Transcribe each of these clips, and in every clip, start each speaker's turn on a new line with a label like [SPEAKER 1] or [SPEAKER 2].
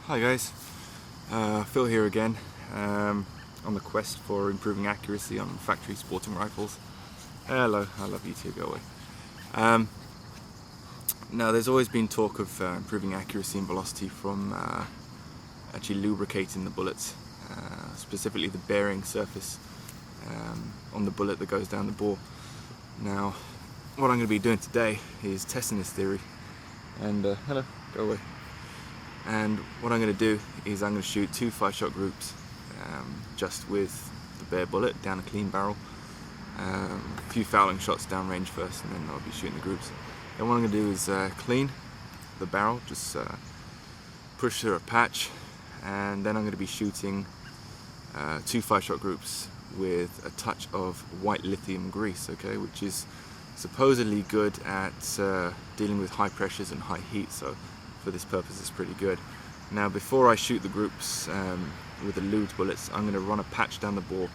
[SPEAKER 1] Hi guys, Phil here again, on the quest for improving accuracy on factory sporting rifles. Hello, I love you too, go away. Now there's always been talk of improving accuracy and velocity from actually lubricating the bullets, specifically the bearing surface on the bullet that goes down the bore. Now what I'm going to be doing today is testing this theory, and hello, go away. And what I'm going to do is I'm going to shoot two 5-shot groups just with the bare bullet down a clean barrel, a few fouling shots downrange first, and then I'll be shooting the groups. And what I'm going to do is clean the barrel, just push through a patch, and then I'm going to be shooting two 5-shot groups with a touch of white lithium grease, okay, which is supposedly good at dealing with high pressures and high heat, so for this purpose it's pretty good. Now before I shoot the groups with the lubed bullets, I'm going to run a patch down the bore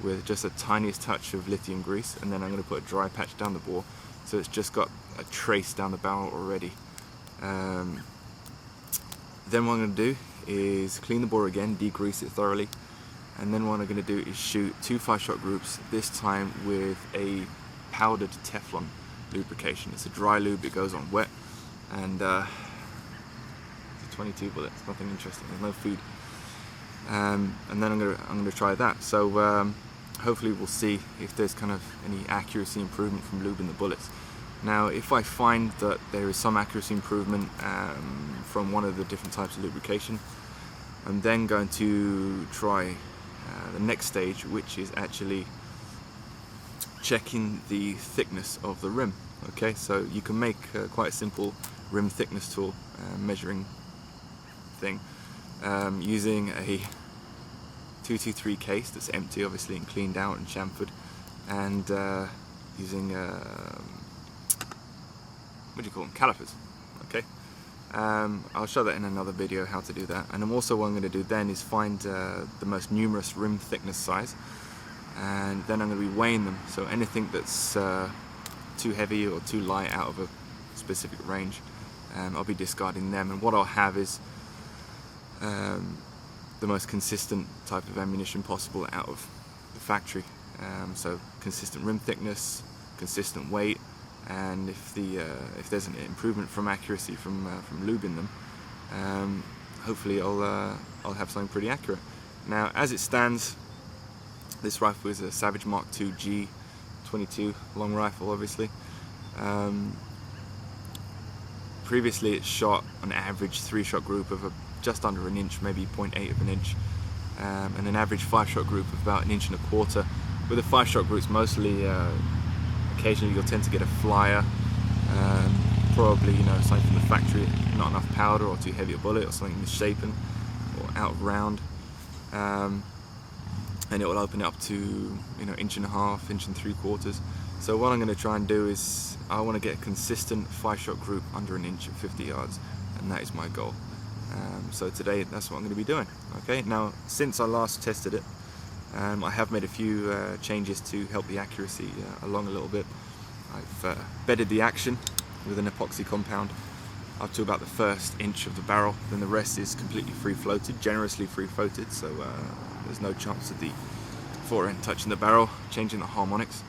[SPEAKER 1] with just a tiniest touch of lithium grease, and then I'm going to put a dry patch down the bore so it's just got a trace down the barrel already. Then what I'm going to do is clean the bore again, degrease it thoroughly, and then what I'm going to do is shoot two 5-shot groups, this time with a powdered Teflon lubrication. It's a dry lube, it goes on wet, and 22 bullets, nothing interesting, there's no food. And then I'm gonna try that. So hopefully we'll see if there's kind of any accuracy improvement from lubing the bullets. Now if I find that there is some accuracy improvement from one of the different types of lubrication, I'm then going to try the next stage, which is actually checking the thickness of the rim. Okay, so you can make quite a simple rim thickness tool measuring thing using a 223 case that's empty, obviously, and cleaned out and chamfered, and using what do you call them, calipers. Okay, I'll show that in another video how to do that. And then also what I'm going to do then is find the most numerous rim thickness size, and then I'm going to be weighing them, so anything that's too heavy or too light out of a specific range, I'll be discarding them, and what I'll have is the most consistent type of ammunition possible out of the factory. So consistent rim thickness, consistent weight, and if there's an improvement from accuracy from lubing them, hopefully I'll have something pretty accurate. Now as it stands, this rifle is a Savage Mark II G22 long rifle, obviously. Previously it shot an average 3-shot group of just under an inch, maybe 0.8 of an inch, and an average 5-shot group of about 1.25 inches. With the 5-shot groups, mostly, occasionally you'll tend to get a flyer, probably, you know, something from the factory, not enough powder or too heavy a bullet, or something misshapen or out of round, and it will open it up to, you know, 1.5 inches, 1.75 inches. So what I'm going to try and do is I want to get a consistent 5-shot group under an inch at 50 yards, and that is my goal. So today that's what I'm going to be doing. Okay, now since I last tested it, I have made a few changes to help the accuracy along a little bit. I've bedded the action with an epoxy compound up to about the first inch of the barrel, then the rest is completely free floated, generously free floated, so there's no chance of the forend touching the barrel, changing the harmonics.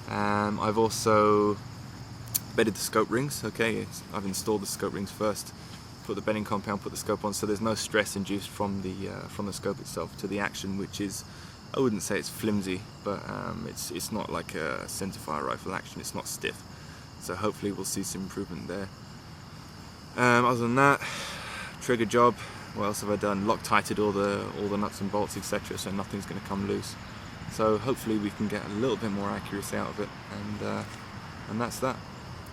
[SPEAKER 1] I've also bedded the scope rings. Okay, I've installed the scope rings first, put the bedding compound, put the scope on, so there's no stress induced from the scope itself to the action, which is, I wouldn't say it's flimsy, but it's not like a centerfire rifle action, it's not stiff, so hopefully we'll see some improvement there. Other than that, trigger job, what else have I done? Loctited all the nuts and bolts, etc., so nothing's going to come loose, so hopefully we can get a little bit more accuracy out of it, and that's that.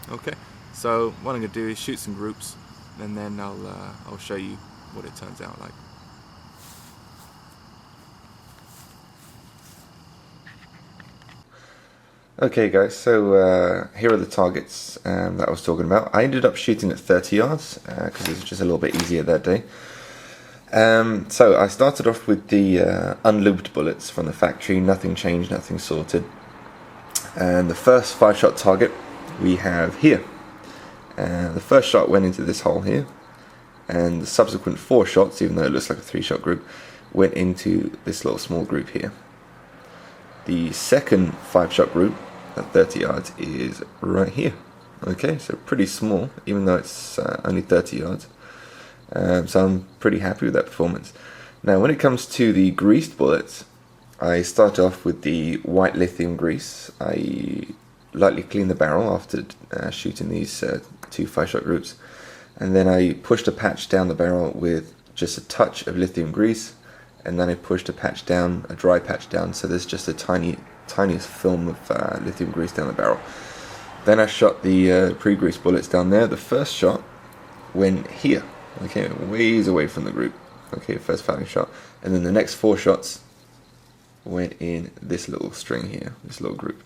[SPEAKER 1] Okay, so what I'm going to do is shoot some groups, and then I'll show you what it turns out like.
[SPEAKER 2] Okay guys, so here are the targets that I was talking about. I ended up shooting at 30 yards because it was just a little bit easier that day. So I started off with the unlubed bullets from the factory, nothing changed, nothing sorted. And the first 5-shot target we have here. The first shot went into this hole here, and the subsequent 4 shots, even though it looks like a 3-shot group, went into this little small group here. The second 5-shot group at 30 yards is right here. Okay, so pretty small, even though it's only 30 yards. So I'm pretty happy with that performance. Now, when it comes to the greased bullets, I start off with the white lithium grease. I lightly clean the barrel after shooting these 2 5-shot groups, and then I pushed a patch down the barrel with just a touch of lithium grease, and then I pushed a patch down, a dry patch down, so there's just a tiniest film of lithium grease down the barrel. Then I shot the pre-greased bullets down there. The first shot went here, okay, ways away from the group. Okay, first firing shot, and then the next 4 shots went in this little string here, this little group.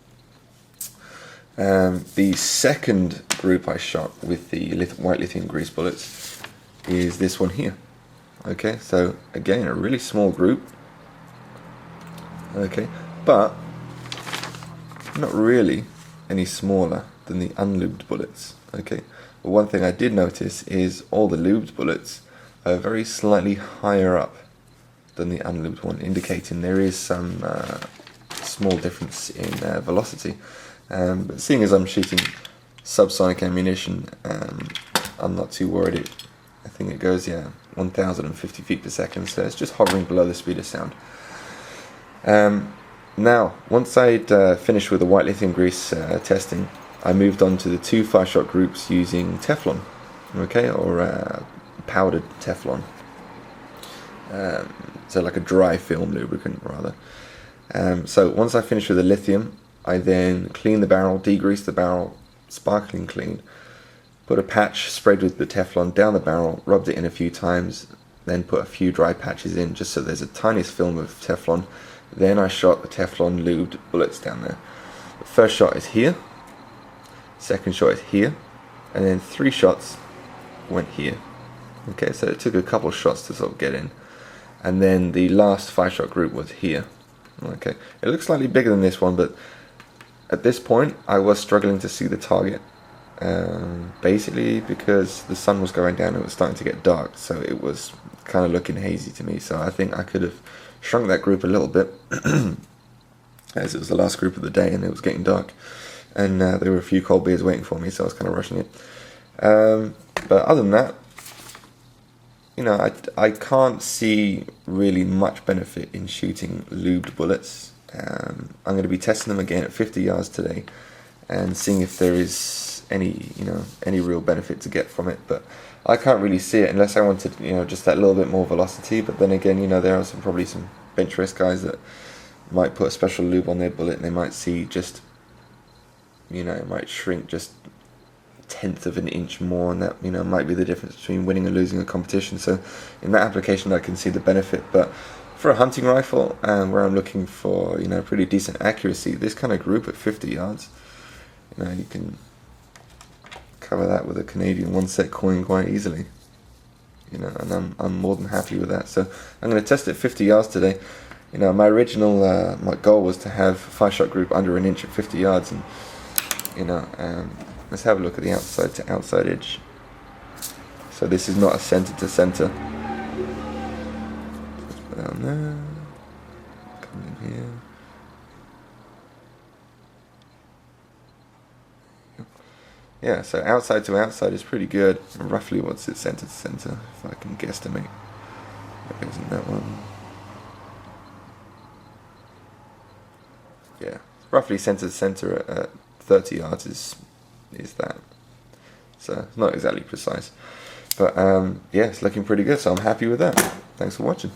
[SPEAKER 2] The second group I shot with the white lithium grease bullets is this one here. Okay, so again, a really small group. Okay, but not really any smaller than the unlubed bullets. Okay, but one thing I did notice is all the lubed bullets are very slightly higher up than the unlubed one, indicating there is some small difference in velocity. But seeing as I'm shooting subsonic ammunition, I'm not too worried. I think it goes 1,050 feet per second, so it's just hovering below the speed of sound. Now, once I'd finished with the white lithium grease testing, I moved on to the 2 5-shot groups using Teflon, okay, or powdered Teflon. So like a dry film lubricant rather. So once I finished with the lithium, I then cleaned the barrel, degreased the barrel, sparkling clean, put a patch sprayed with the Teflon down the barrel, rubbed it in a few times, then put a few dry patches in just so there's a tiniest film of Teflon. Then I shot the Teflon lubed bullets down there. The first shot is here, second shot is here, and then 3 shots went here. Okay, so it took a couple shots to sort of get in. And then the last 5-shot group was here. Okay, it looks slightly bigger than this one, but at this point I was struggling to see the target, basically because the sun was going down and it was starting to get dark, so it was kind of looking hazy to me. So I think I could have shrunk that group a little bit as it was the last group of the day and it was getting dark, and there were a few cold beers waiting for me, so I was kind of rushing it. But other than that, you know, I can't see really much benefit in shooting lubed bullets. I'm going to be testing them again at 50 yards today and seeing if there is any real benefit to get from it. But I can't really see it unless I wanted, just that little bit more velocity. But then again, there are probably some bench race guys that might put a special lube on their bullet and they might see just, it might shrink just 1/10 of an inch more, and that might be the difference between winning and losing a competition. So in that application I can see the benefit, but for a hunting rifle where I'm looking for pretty decent accuracy, this kind of group at 50 yards, you can cover that with a Canadian 1-set coin quite easily, and I'm more than happy with that. So I'm going to test it 50 yards today. My original my goal was to have a 5-shot group under an inch at 50 yards, and let's have a look at the outside to outside edge. So this is not a center to center. Let's put down there. Come in here. Yeah, so outside to outside is pretty good. Roughly, what's it center to center? If I can guesstimate. That goes in that one. Yeah, roughly center to center at 30 yards is that. So it's not exactly precise, but yeah, it's looking pretty good, so I'm happy with that. Thanks for watching.